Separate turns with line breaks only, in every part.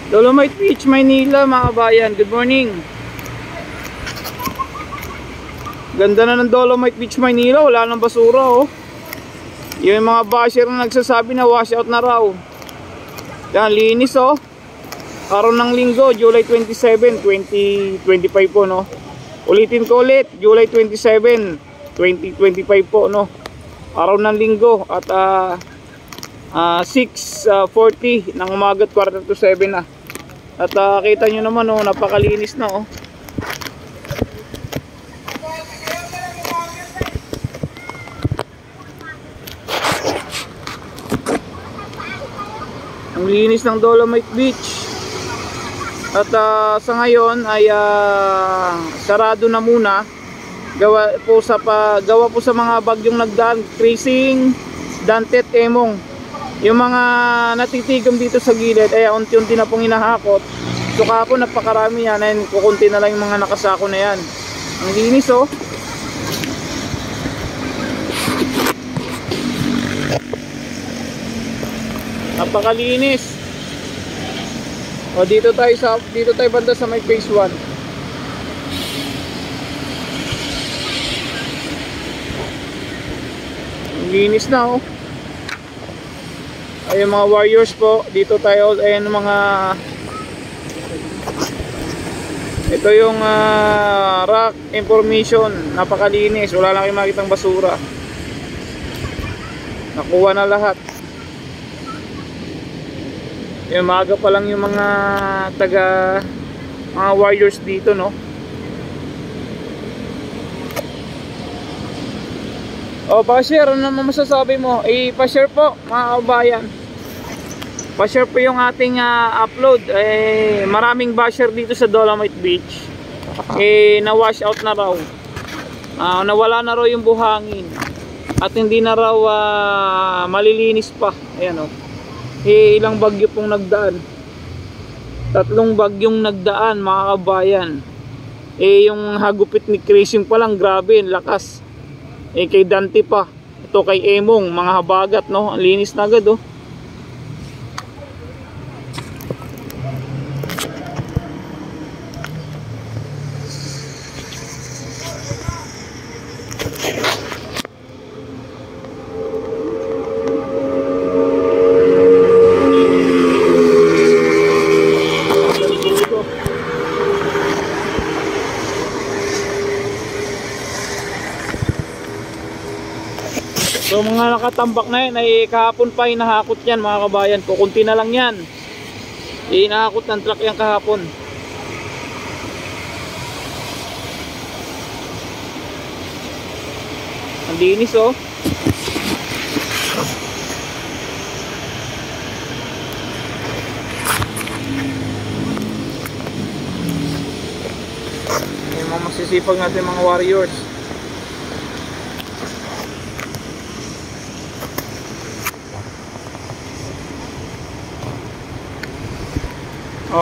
Dolomite Beach, Maynila mga kabayan. Good morning. Ganda na ng Dolomite Beach, Maynila. Wala nang basura oh. Yung mga basher na nagsasabi na wash out na raw. Yan, linis oh. Araw ng linggo, July 27, 2025 po no. Ulitin ko ulit, July 27, 2025 po no. Araw ng linggo at 6:40 ng umaga at 6:45 na. At kita nyo naman oh, napakalinis na oh. Ang linis ng Dolomite Beach. At sa ngayon ay sarado na muna. Gawa po sa mga bagyong nagdaan, Krising, Dante at Emong. Yung mga natitigam dito sa gilid ay unti-unti na pong hinahakot. So kahapon napakarami yan, ayun, kukunti na lang yung mga nakasako na yan. Ang linis oh. Napakalinis. O dito tayo banda sa may phase 1. Ang linis na oh. Ayun mga warriors po, dito tayo, ayun mga ito yung rock information, napakalinis, wala lang kayong makitang basura. Nakuha na lahat. Yung maaga pa lang yung mga mga warriors dito no. O pa-share, ano naman masasabi mo? Pa-share po mga kabayan. Pa-share po yung ating upload. Maraming basher dito sa Dolomite Beach. Na-wash out na raw. Nawala na raw yung buhangin. At hindi na raw malilinis pa. Ayan o. Ilang bagyo pong nagdaan. 3 bagyong nagdaan mga kabayan. Yung hagupit ni Krising pa lang, grabe, lakas. Kay Dante pa. Ito kay Emong, mga habagat no. Ang linis na agad oh. So mga nakatambak na yan ay kahapon pa hinahakot yan mga kabayan. Kukunti na lang yan. Hinahakot ng truck yan kahapon. Ang linis oh. Yung mga masisipag natin mga warriors.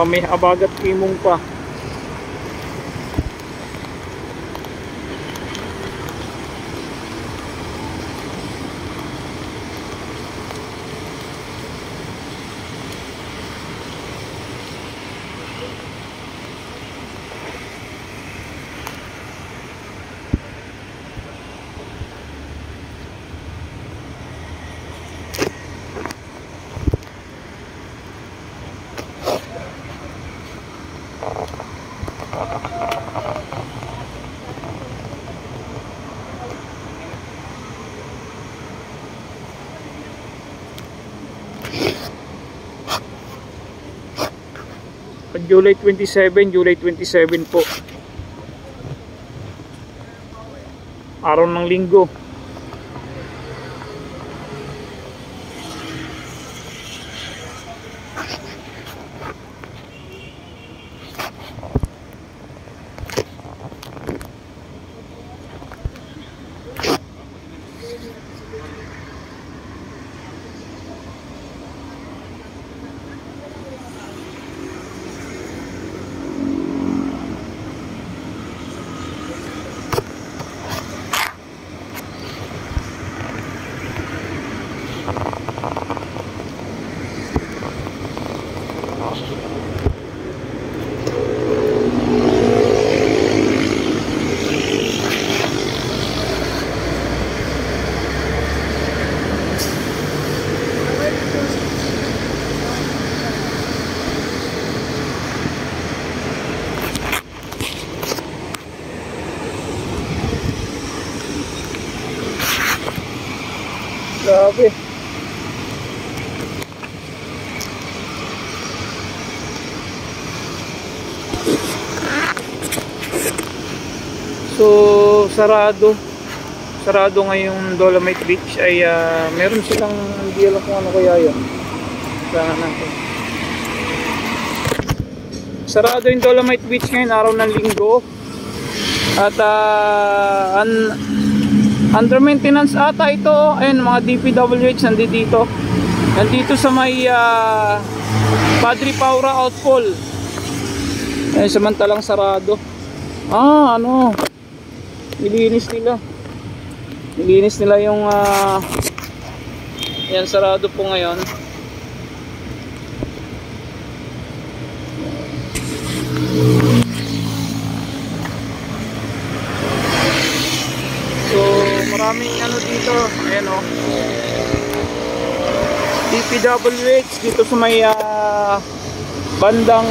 May abagat kimong pa. July 27 po. Araw ng linggo. So sarado ngayong Dolomite Beach ay meron silang, hindi alam kung ano kaya yun. Sana natin. Sarado yung Dolomite Beach ngayon, araw ng linggo. At under maintenance ata ito. Ayun, mga DPWH nandito. Nandito sa may Padre Paura Outfall. Ayun, samantalang sarado. Ano, nilinis nila yung yan, sarado po ngayon. So maraming ano dito, ayan o, DPWH dito sa may bandang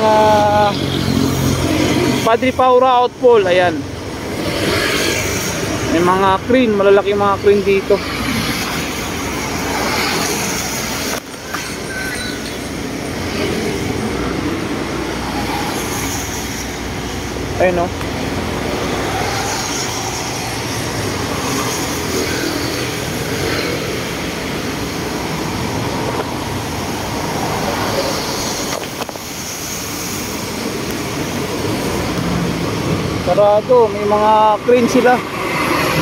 Padre Paura Outfall. Ayan, may mga crane, malalaking mga crane dito. Ayun o. Sarado, may mga crane sila.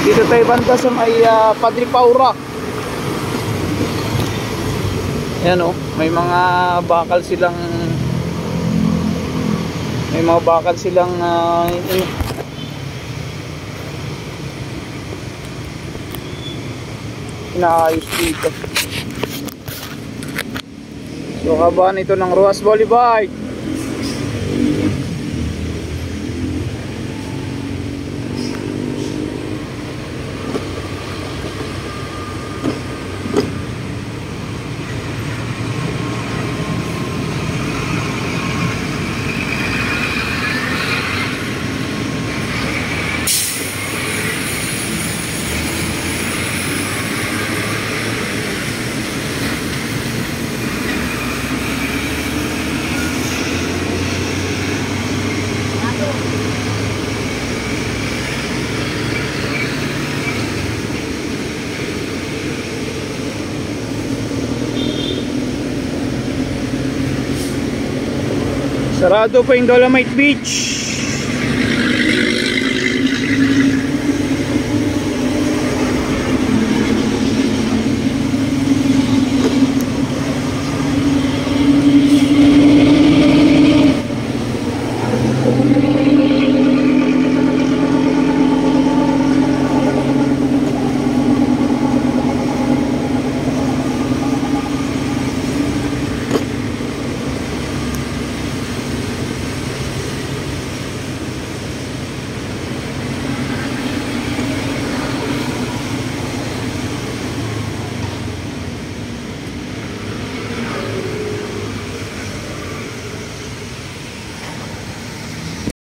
Dito tayo banda sa may Padre Paura. Ayan o, may mga bakal silang inaayos dito. So kabahan ito ng Rojas Boulevard. Sarado pa yung Dolomite Beach.